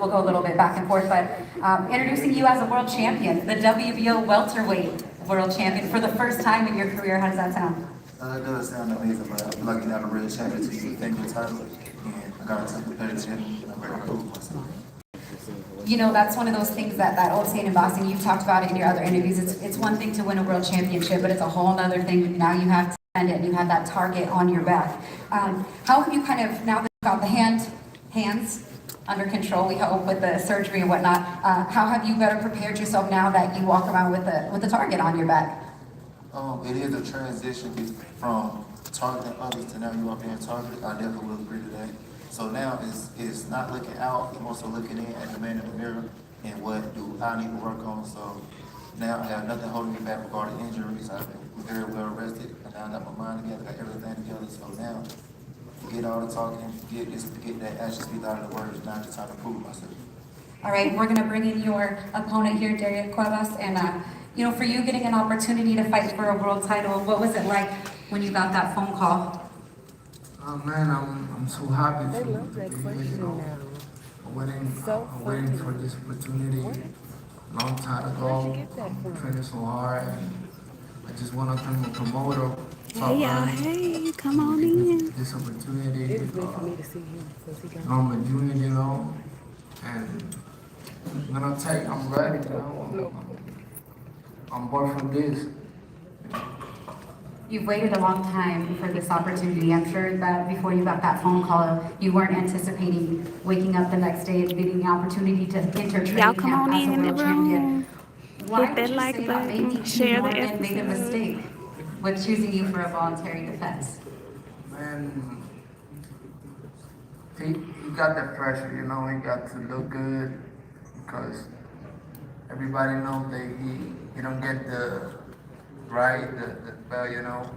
we'll go a little bit back and forth, but introducing you as a world champion, the WBO welterweight world champion for the first time in your career. How does that sound? It does sound amazing, but I feel like I'm a real champion to you. Thank you, title, and I got some competitive, and I'm ready to prove myself. You know, that's one of those things that old saying in boxing, you've talked about it in your other interviews. It's one thing to win a world championship, but it's a whole other thing. Now you have to defend it, and you have that target on your back. How have you kind of, now that you've got the hands under control, we hope, with the surgery and whatnot, how have you better prepared yourself now that you walk around with the target on your back? It is a transition from targeting others to now you are being targeted. I definitely will agree to that. So now it's not looking out, I'm also looking in at the man in the mirror and what do I need to work on. So now I have nothing holding me back regarding injuries. I've been very well rested, and now I got my mind together, got everything together. So now get all the talking, get that action speak out of the words. Now it's time to prove myself. All right, we're gonna bring in your opponent here, Nik-J-QBT, and you know, for you getting an opportunity to fight for a world title, what was it like when you got that phone call? Oh man, I'm so happy for be here, I'm waiting for this opportunity long time ago. I'm training so hard, and I just want to become a promoter. Hey y'all, hey, come on in. This opportunity. I'm a junior, you know, and I'm ready, you know. I'm born for this. You've waited a long time for this opportunity. I'm sure that before you got that phone call, you weren't anticipating waking up the next day and getting the opportunity to enter training camp as a world champion. Why Hit that like maybe button, share the Norman made a episode. mistake with choosing you for a voluntary defense? Man, he got that pressure, you know, he got to look good because everybody knows that he don't get the belt, you know,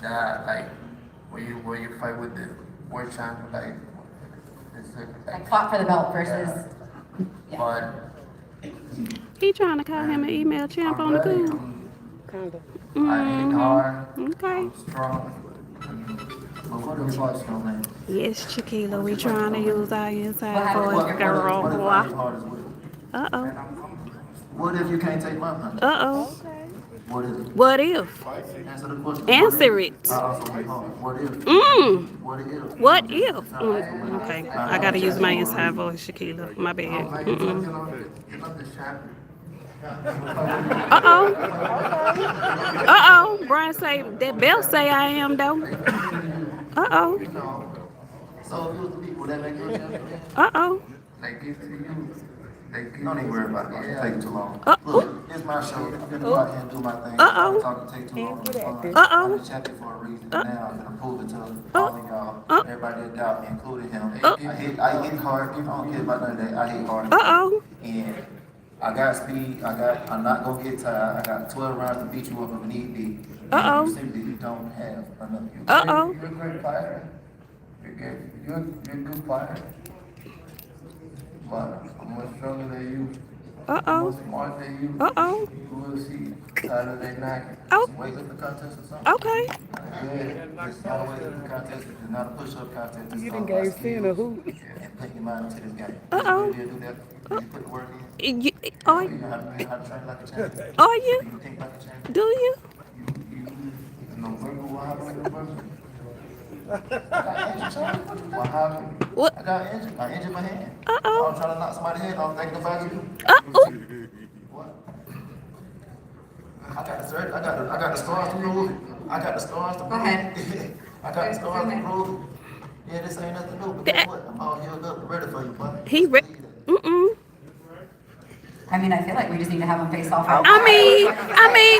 that like when you fight with the world champion, like it's Like fought for the belt versus. yeah. But He trying to call him an email champ on the ready. go. I hit hard. Okay. I'm strong. But what the fuck's your name? Yes, Chiquila, we trying to use our inside happened? voice, girl. What if I hit hard as well? Uh-oh. What if you can't take my punch? Uh-oh. What if? What if? Answer the question. Answer it. I also hit hard. What if? What if? What if? Okay, I gotta use my inside voice, Chiquila. My bad. Like, you know the champion. Uh-oh. Uh-oh. Brian say, that belt say I am, though. Uh-oh. You know. So if you was the people, that make you a champion? Uh-oh. They give to you. Don't even worry about it. It's taking too long. Uh-oh. Look, it's my show. I'm gonna go out here and do my thing. Uh-oh. Talk to take too long. Uh-oh. I'm a champion for a reason. Now I'm gonna prove it to all of y'all. Everybody that doubt me, including him. I hit hard. I don't care about none of that. I hit hard. Uh-oh. And I got speed. I'm not gonna get tired. I got 12 rounds to beat you up if need be. Uh-oh. You simply don't have enough. Uh-oh. You're a great fighter. You're a good fighter. But I'm much stronger than you. Uh-oh. I'm more smart than you. Uh-oh. You will see Saturday night. Oh. Wake up the contest or something. Okay. Yeah, it's not a wake up the contest. It's not a push-up contest. It's You all done about gave Finn a skills hoop. and putting your mind into this game. Uh-oh. You do that. You put the work in. Are You know how to train like a champion. Are you? You think like a champion. Do you? No burger, what happened with the burger? What happened? What? I got injured. I injured my hand. Uh-oh. I'm trying to knock somebody's head off thinking about you. Uh-oh. What? I got the surgery. I got the scars to prove it. I got the scars to prove it. Go ahead. I got the scars to prove it. Yeah, this ain't nothing new. But guess what? I'm all healed up and ready for you, buddy. I mean, I feel like we just need to have them face off. I mean,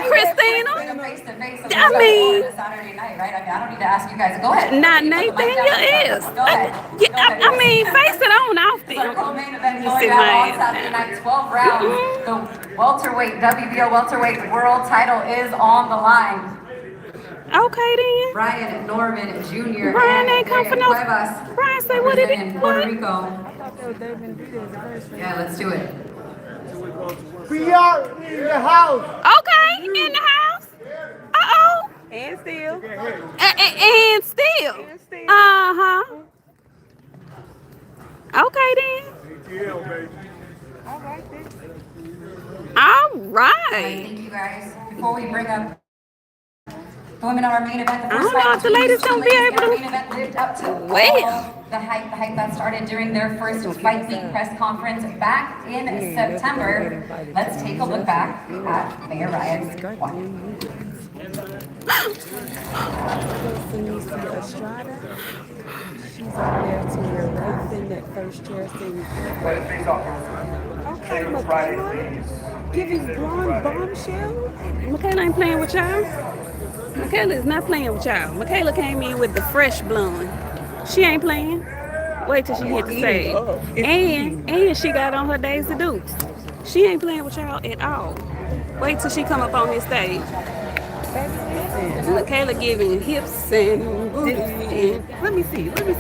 Christina. Face to face. I mean- Saturday night, right? I mean, I don't need to ask you guys. Go ahead. Not Nathaniel is. Go ahead. Yeah, I mean, face it on off So the co-main event You going see down my on ass. Saturday night, 12 rounds. The welterweight, WBO welterweight world title is on the line. Okay then. Brian Norman Jr. Brian and ain't come for no. Cuevas Brian say what it representing is. Puerto What? Rico. I thought that was David Villa the first one. Yeah, let's do it. We are in the house. Okay, in the house. Uh-oh. And still. And still. And still. Uh-huh. Okay then. All Right, right. thank you guys. Before we bring up the women on our main event, the I first don't know fight if the between ladies these two gonna be ladies in able our to. main event lived up to Well. all the hype that started during their first Fight Week press conference back in September. Let's take a look back at Mayer Ryan's one. Estrada. She's over there to your right in that first chair seat. Okay, Mikaela, giving blonde bombshell. Mikaela ain't playing with y'all. Mikaela is not playing with y'all. Mikaela came in with the fresh blonde. She ain't playing. Wait till she hit the stage. And she got on her Daisy Dukes. She ain't playing with y'all at all. Wait till she come up on this stage. Mikaela giving hips and booty. And Let me see this.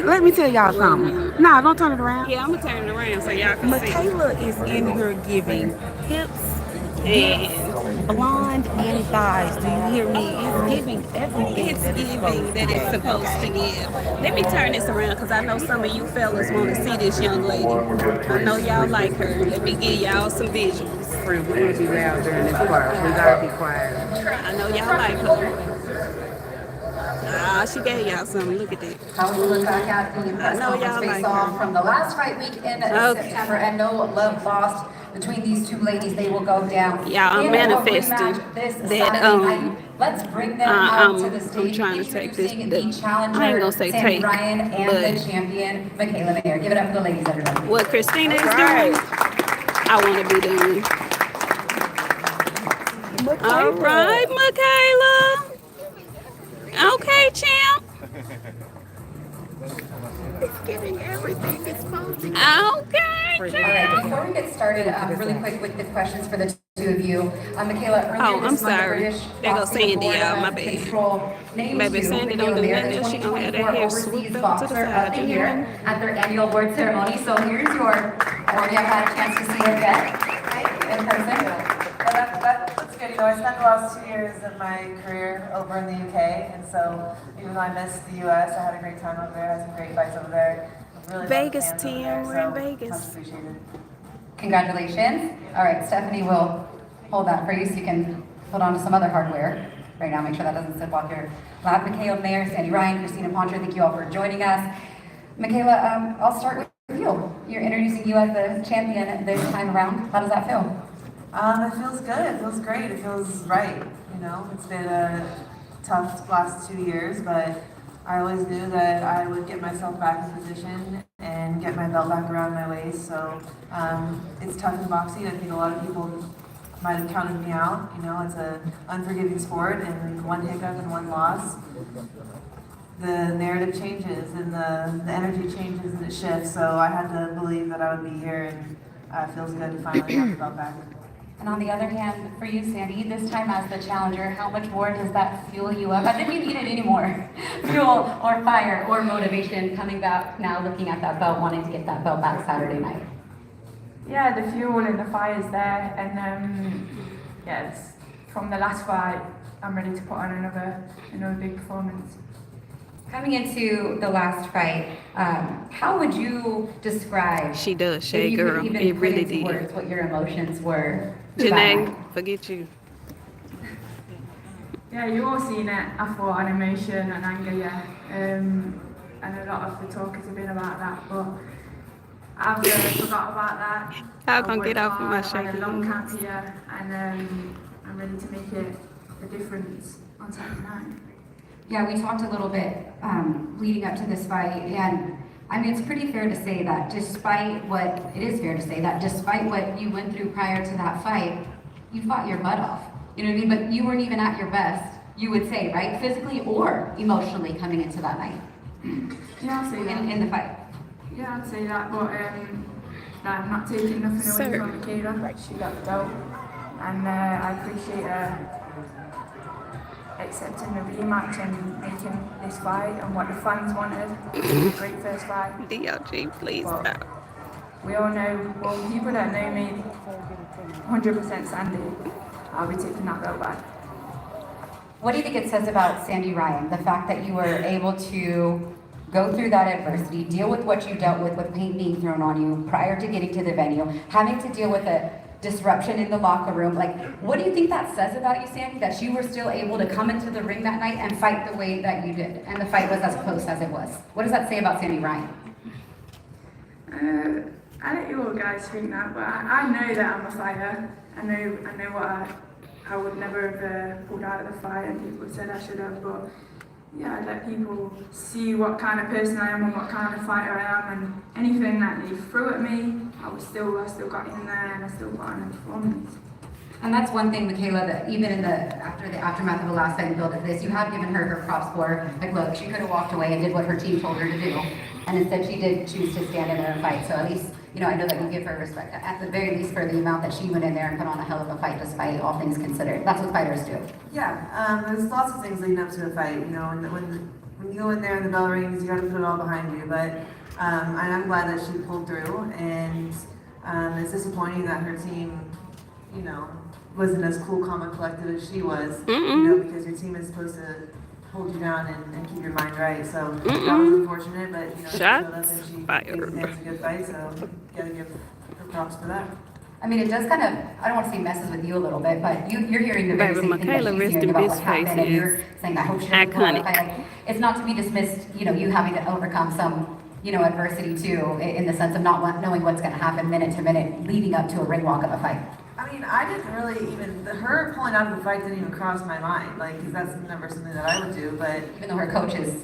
Let me tell y'all something. Nah, don't turn it around. yeah, I'm gonna turn it around so y'all can see. Mikaela is in here giving hips, And blonde, and thighs. Do you hear me? It's giving everything it's that it's giving supposed that to it's be. supposed to give. Let me turn this around because I know some of you fellas want to see this young lady. I know y'all like her. Let me give y'all some visuals. Friend, we're gonna be loud during this part. We gotta be quiet. I know y'all like her. Ah, she gave y'all something. Look at that. How we look back at the press know conference y'all face like off her. from the last fight week in Okay. September, and no love lost between these two ladies. They will go down Yeah, I'm in a manifesting rematch this that Saturday night. Let's bring them out to the I'm stage. trying to take this. Introducing the challenger, I ain't gonna say Sandy take, Ryan, and but the champion, Mikaela Mayer. Give it up for the ladies, everybody. what Christina is doing, I want to be doing. All right, Mikaela. Okay, champ. Giving everything it's supposed to be. Okay, All right, champ. before we get started, really quick with the questions for the two of you. Mikaela, earlier Oh, I'm this month, the sorry. British There goes Boxing Sandy, Board y'all. My of bad. Control named Baby, you, Sandy don't Mikaela do Mayer, nothing the else. She gonna have that 2024 hair Overseas swooped up to the Boxer side. of the You Year hear me? at their annual award ceremony. So here's your award. You haven't had a chance to see it yet in person. That's good. You know, I spent the last 2 years of my career over in the UK, and so even though I missed the US, I had a great time over there. Had some great fights over there. Really Vegas loved the fans over team, there, we're in so Vegas. much appreciated. Congratulations. All right, Stephanie will hold that for you so you can hold on to some other hardware right now. Make sure that doesn't slip off your lap. Mikaela Mayer, Sandy Ryan, Christina Poncher, thank you all for joining us. Mikaela, I'll start with you. You're introducing you as the champion this time around. How does that feel? It feels good. It feels great. It feels right. You know, it's been a tough last 2 years, but I always knew that I would get myself back in position and get my belt back around my waist. So it's tough in boxing. I think a lot of people might have counted me out. You know, it's an unforgiving sport, and one hiccup and one loss, the narrative changes and the energy changes and it shifts. So I had to believe that I would be here, and it feels good to finally have the belt back. And on the other hand, for you, Sandy, this time as the challenger, how much more does that fuel you up? As if you needed any more fuel or fire or motivation coming back now, looking at that belt, wanting to get that belt back Saturday night? Yeah, the fuel and the fire is there, and yes, from the last fight, I'm ready to put on another big performance. Coming into the last fight, how would you describe? She does, if Shay you could girl. even It put really into did. words what your emotions were that Janae, night? forget you. Yeah, you all seen it. I thought an emotion and anger, yeah, and a lot of the talk has been about that, but I've forgot about that. Y'all gonna get off of my I've had shaky a long hands. camp here, and I'm ready to make it a difference on Saturday night. Yeah, we talked a little bit leading up to this fight, and I mean, it's pretty fair to say that despite what you went through prior to that fight, you fought your butt off. You know what I mean? But you weren't even at your best, you would say, right? Physically or emotionally coming into that night Yeah, I'll say that. in the fight. Yeah, I'd say that, but I'm not taking nothing away Sir. from Mikaela. She got the belt, and I appreciate her accepting the rematch and making this fight and what the fans wanted. Great first fight. DLG, please But stop. we all know, well, people that know me, 100% Sandy, I'll be taking that belt back. What do you think it says about Sandy Ryan, the fact that you were able to go through that adversity, deal with what you dealt with paint being thrown on you prior to getting to the venue, having to deal with a disruption in the locker room. Like, what do you think that says about you, Sandy, that you were still able to come into the ring that night and fight the way that you did, and the fight was as close as it was? What does that say about Sandy Ryan? I let you all guys think that, but I know that I'm a fighter. I know what I would never have pulled out of the fight, and people said I should have, but yeah, I let people see what kind of person I am and what kind of fighter I am, and anything that they threw at me, I still got in there and I still put on a performance. And that's one thing, Mikaela, that even in the aftermath of the last fight and build to this, you have given her props for, like, look, she could have walked away and did what her team told her to do, and instead she did choose to stand in there and fight. So at least, you know, I know that you give her respect, at the very least, for the amount that she went in there and put on a hell of a fight despite all things considered. That's what fighters do. Yeah, there's lots of things leading up to a fight, you know, and when you go in there and the bell rings, you gotta put it all behind you, but and I'm glad that she pulled through, and it's disappointing that her team, you know, wasn't as cool, calm, and collected as she was, you know, because your team is supposed to hold you down and keep your mind right. So that was unfortunate, but you know, she showed up and she gave the a good fight. So you gotta give her props for that. I mean, it does kind of, I don't want to say messes with you a little bit, but you're hearing the very same thing that she's hearing about what happened, and you're saying, I hope she doesn't go out of the fight. Like, it's not to be dismissed, you know, you having to overcome some, you know, adversity too, in the sense of not knowing what's going to happen minute to minute leading up to a ring walk of a fight. I mean, I didn't really even, her pulling out of the fight didn't even cross my mind, like, because that's never something that I would do, but... Even though her coaches...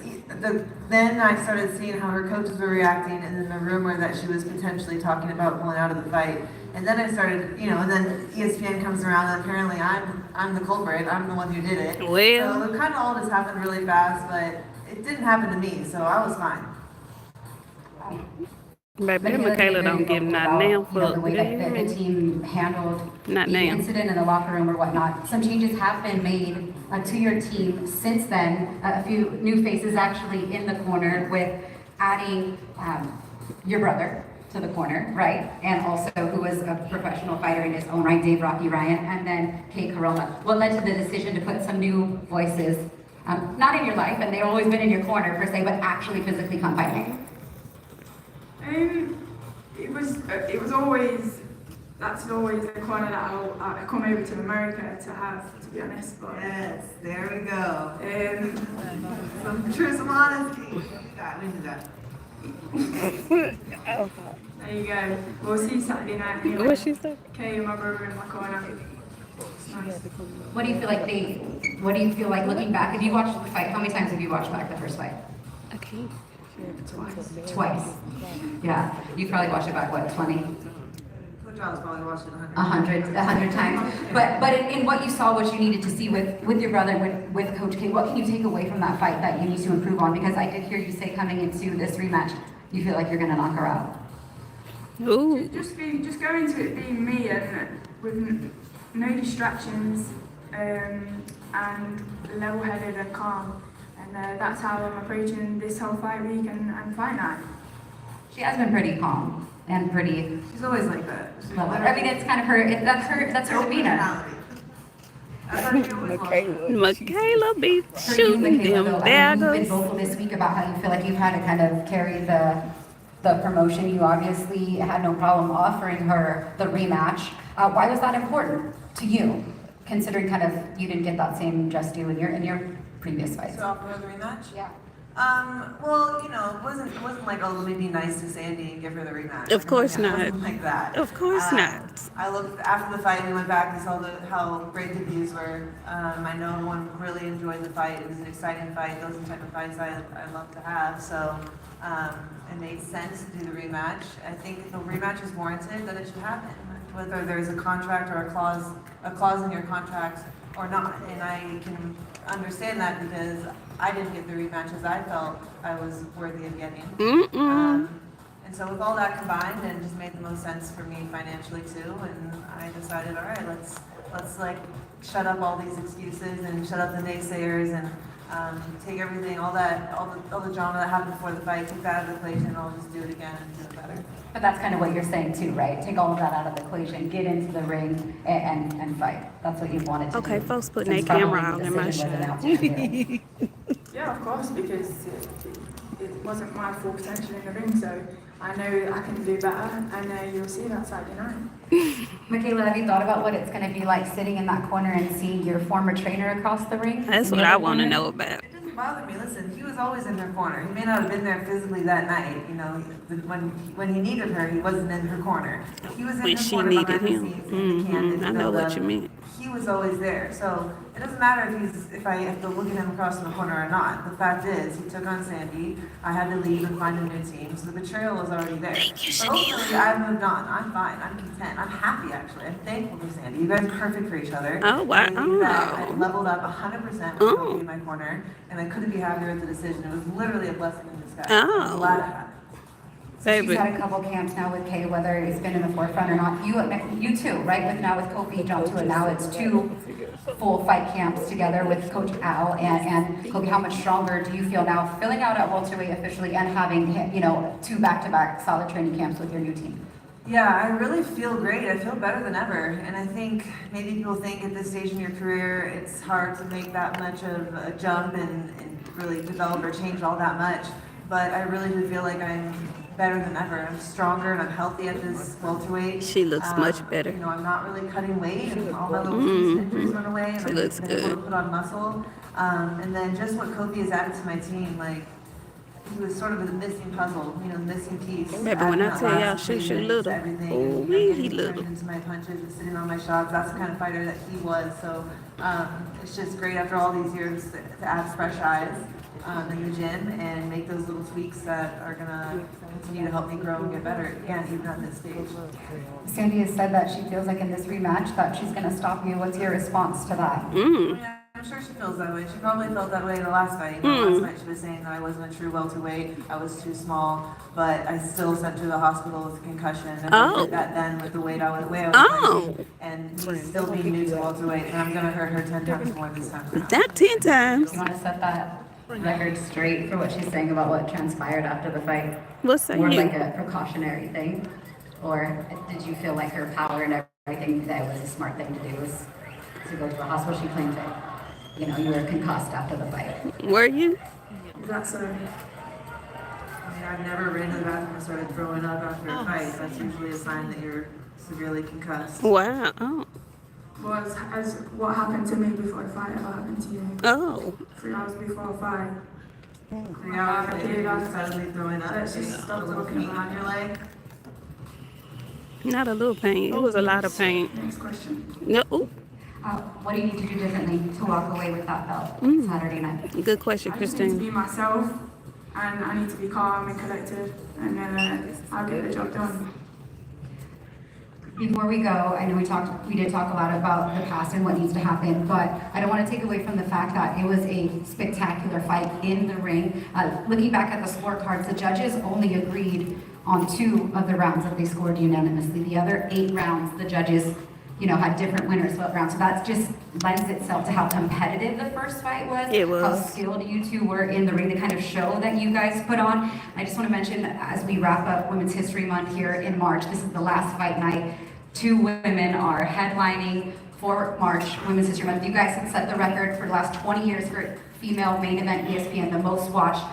Then I started seeing how her coaches were reacting, and then the rumor that she was potentially talking about pulling out of the fight. And then I started, you know, and then ESPN comes around, and apparently I'm the culprit, I'm the one who did it. Well... So it kind of all just happened really fast, but it didn't happen to me, so I was fine. Baby, Mikaela don't give not now for the way that the team handled not the now. incident in the locker room or whatnot. Some changes have been made to your team since then. A few new faces actually in the corner, with adding your brother to the corner, right? And also who was a professional fighter in his own right, Dave Rocky Ryan, and then Kate Corona. What led to the decision to put some new voices, not in your life, and they've always been in your corner per se, but actually physically come fighting? It was always, that's always the corner that I come over to America to have, to be honest. But Yes, there we go. Some truth, some honesty. We do that. There you go. We'll see Saturday night. Anyway. What she said? Kay and my brother in my corner. It's nice. What do you feel like looking back? Have you watched the fight? How many times have you watched back the first fight? Okay. Twice. Yeah. You probably watched it back, what, 20? Coach Al's probably watched it 100 times. But in what you saw, what you needed to see with your brother, with Coach K, what can you take away from that fight that you need to improve on? Because I did hear you say coming into this rematch, you feel like you're going to knock her out. Ooh. Just go into it being me and with no distractions, and level-headed and calm. And that's how I'm approaching this whole fight week and fight night. She has been pretty calm and pretty. She's always like that. I mean, it's kind of her. That's her demeanor. Mikaela be shooting them You've been daggers. vocal this week about how you feel like you've had to kind of carry the promotion. You obviously had no problem offering her the rematch. Why was that important to you, considering kind of you didn't get that same just due in your previous fights? To offer her the rematch? Yeah. Well, you know, it wasn't like, oh, let me be nice to Sandy and give her the rematch. Of course It not. wasn't like that. Of course not. I looked after the fight. We went back and saw how great the views were. I know everyone really enjoyed the fight. It was an exciting fight. Those are the type of fights I love to have. So it made sense to do the rematch. I think if the rematch is warranted, then it should happen, whether there's a contract or a clause in your contract or not. And I can understand that because I didn't get the rematch as I felt I was worthy of getting. And so with all that combined, it just made the most sense for me financially too. And I decided, all right, let's like shut up all these excuses and shut up the naysayers and take everything, all the drama that happened before the fight, take that out of the equation, and I'll just do it again and do it better. But that's kind of what you're saying too, right? Take all of that out of the equation, get into the ring, and fight. That's what you wanted to do. Okay, folks putting Since their probably camera the out in my decision shot. wasn't out to you. Yeah, of course, because wasn't my full potential in the ring. So I know I can do better, and you'll see that Saturday night. Mikaela, have you thought about what it's going to be like sitting in that corner and seeing your former trainer across the ring? That's in what the I other want to corner? know about. It doesn't bother me. Listen, he was always in her corner. He may not have been there physically that night, you know, when he needed her, he wasn't in her corner. He was in When her she corner needed behind him. the scenes in the canvas I know what build-up. you meant. He was always there. So it doesn't matter if I have to look at him across the corner or not. The fact is, he took on Sandy. I had to leave and find a new team, so the betrayal was already there. But ultimately, I've moved on. I'm fine. I'm content. I'm happy, actually. I'm thankful for Sandy. You guys are perfect for each other. Oh, wow. I knew that I leveled up 100% with Kofi in my corner, and I couldn't be happier with the decision. It was literally a blessing in disguise. I'm glad I had it. So she's Favorite. had a couple camps now with Kay, whether it's been in the forefront or not. You too, right? With now with Kofi jumped to it. Now it's 2 full fight camps together with Coach Al and Kofi. How much stronger do you feel now filling out at welterweight officially and having 2 back-to-back solid training camps with your new team? Yeah, I really feel great. I feel better than ever. And I think maybe people think at this stage in your career, it's hard to make that much of a jump and really develop or change all that much. But I really do feel like I'm better than ever. I'm stronger and I'm healthy at this welterweight. She looks much better. You know, I'm not really cutting weight and all my little injuries went away and She I've looks been able good. to put on muscle. And then just what Kofi has added to my team, like, he was sort of the missing puzzle, you know, the missing piece. Baby, when I tell y'all she shoot little, ooh, he little. into my punches and sitting on my shots. That's the kind of fighter that he was. So it's just great after all these years to add fresh eyes in the gym and make those little tweaks that are gonna continue to help me grow and get better again, even at this stage. Sandy has said that she feels like in this rematch that she's going to stop you. What's your response to that? Yeah, I'm sure she feels that way. She probably felt that way in the last fight. You know, last fight she was saying that I wasn't a true welterweight, I was too small, but I still sent her to the hospital with a concussion. And I did that then with the way I was fighting, and me still being new to welterweight, and I'm gonna hurt her 10 times more this time around. Not 10 times. You want to set that record straight for what she's saying about what transpired after the fight? What's that? More like a precautionary thing? Or did you feel like her power and everything that was a smart thing to do was to go to the hospital? She claimed that, you were concussed after the fight. Were you? That's I mean, I've never ran to the bathroom and started throwing up after a fight. That's usually a sign that you're severely concussed. Wow. Oh. was as what happened to me before the fight ever happened to you. Oh. 3 hours before the fight. 3 hours later, you're suddenly throwing up. Let's just stop talking on your leg. Not a little pain. It was a lot of pain. Next question. No. Ooh. What do you need to do differently to walk away with that belt Saturday night? Good question, I just need to Christine. be myself, and I need to be calm and collected, and then I'll get the job done. Before we go, I know we did talk a lot about the past and what needs to happen, but I don't want to take away from the fact that it was a spectacular fight in the ring. Looking back at the scorecards, the judges only agreed on 2 of the rounds that they scored unanimously. The other 8 rounds, the judges, had different winners for rounds. So that just lends itself to how competitive the first fight was. It was. How skilled you 2 were in the ring, the kind of show that you guys put on. I just want to mention, as we wrap up Women's History Month here in March, this is the last fight night. 2 women are headlining for March Women's History Month. You guys have set the record for the last 20 years for female main event ESPN, the most watched.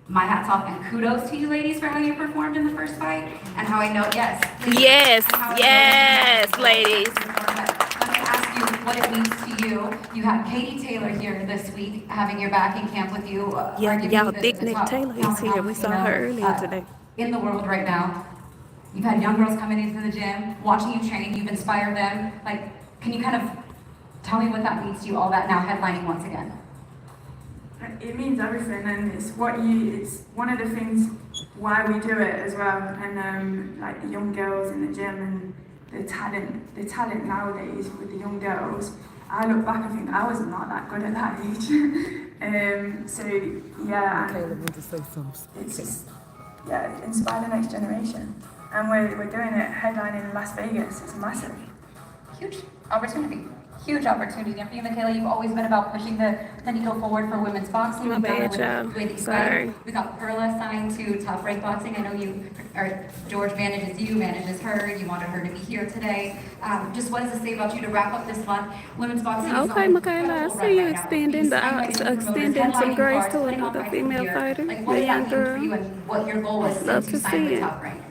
My hat's off and kudos to you ladies for how you performed in the first fight and how I know, yes. Please, Yes, how I know yes, you ladies. Let me ask you what it means to you. You had Katie Taylor here this week having your back in camp with you. Yeah, arguably y'all, the Big Nick top Taylor is here. We pound, saw her earlier today. In the world right now. You've had young girls coming into the gym, watching you train, you've inspired them. Like, can you kind of tell me what that means to you, all that now headlining once again? It means everything, and it's one of the things why we do it as well. And like the young girls in the gym and the talent nowadays with the young girls. I look back and think I was not that good at that age. So yeah, it's just inspire the next generation. And we're doing it headlining in Las Vegas. It's massive. Huge opportunity. huge opportunity. And for you, Mikaela, you've always been about pushing the needle forward for women's boxing. My You've done bad, it y'all. with Nik-J-QBT. Sorry. We got Perla signed to Top Rank Boxing. I know George manages you, manages her. You wanted her to be here today. Just what does it say about you to wrap up this month? Women's boxing is Okay, on Mikaela, I see you extending some grace to another female fighter, Like, what the does young that mean for girl. you and what your goal was Love since to you signed see with it. Top Rank?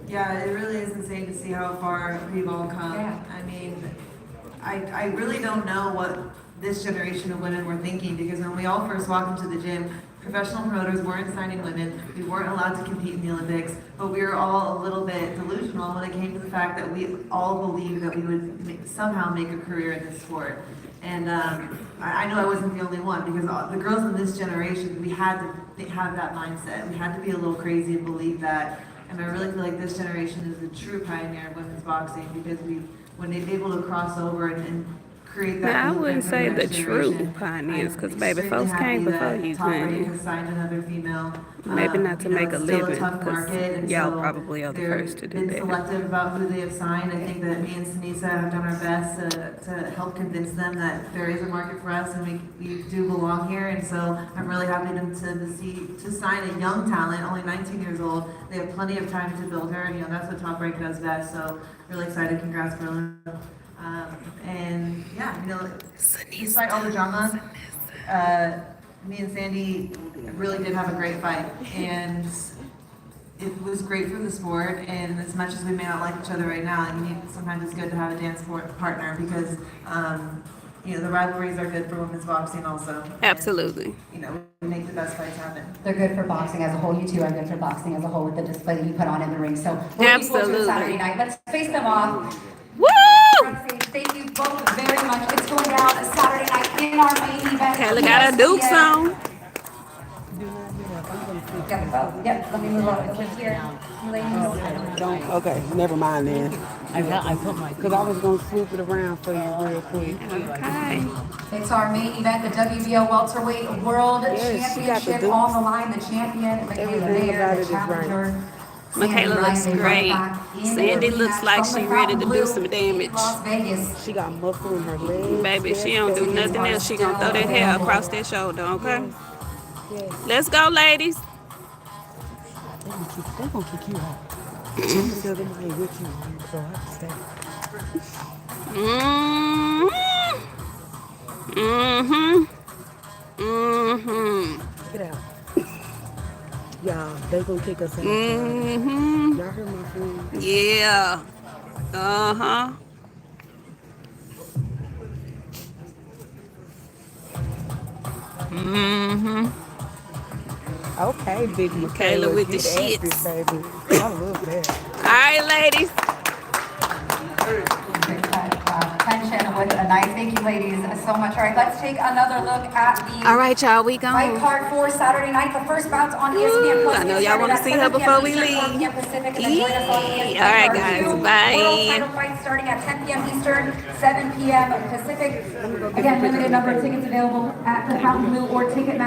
Yeah, it really is insane to see how far we've all come. Yeah. I mean, I really don't know what this generation of women were thinking, because when we all first walked into the gym, professional promoters weren't signing women, we weren't allowed to compete in the Olympics, but we were all a little bit delusional when it came to the fact that we all believed that we would somehow make a career in this sport. And I know I wasn't the only one, because the girls in this generation, we had to have that mindset. We had to be a little crazy and believe that. And I really feel like this generation is the true pioneer of women's boxing, because when they're able to cross over and create that. Yeah, I wouldn't movement for say the next true generation. pioneers, I'm because baby, extremely folks came happy before that you, Top Rank honey. has signed another female. Maybe not to You know, make a it's still living, tough because market, and y'all so probably are the first to do been that. selective about who they have signed. I think that me and Sinisa have done our best to help convince them that there is a market for us and we do belong here. And so I'm really happy to sign a young talent, only 19 years old. They have plenty of time to build her, and that's what Top Rank does best. So really excited. Congrats, Berlin. And yeah, despite all the drama, me and Sandy really did have a great fight, and it was great for the sport. And as much as we may not like each other right now, sometimes it's good to have a dance partner, because the rivalries are good for women's boxing also. Absolutely. And, we make the best fights happen. They're good for boxing as a whole. You two are good for boxing as a whole with the display that you put on in the ring. So we're looking forward to it Saturday night. Let's face them off. Woo! Thank you both very much. It's going down Saturday night in our main event. Kayla got her Dukes on. Yep, let me move over here. Don't. Okay, never mind then. I put my. Because I was gonna swoop it around for you real quick. Okay. It's our main event, the WBO welterweight world Yes, she got the championship Dukes. on the line. The champion, Mikaela Everything Mayer, about the it is right. challenger. Mikaela looks great. Sandy looks like she ready to do some damage. Las Vegas. She got muscle in her legs. Baby, she don't do nothing else. She gonna throw that hair across that shoulder, okay? Let's go, ladies. They're gonna kick you out. Tell them I ain't with you, so I have to stay. Get out. Y'all, they gonna kick us out. Y'all heard my friend? Yeah. Uh-huh. Okay, big Mikaela with the get at shits. this, baby. I love that. All right, ladies. Tension with a nice. Thank you, ladies, so much. All right, let's take another look at the All right, y'all, we fight gone. card for Saturday night. The first bout's on ESPN Plus. I know y'all want to see her before we leave. All All right, guys, World bye. title fight starting at 10 p.m. Eastern, 7 p.m. Pacific. Again, limited number of tickets available at the Fountain Blue or Ticketmaster.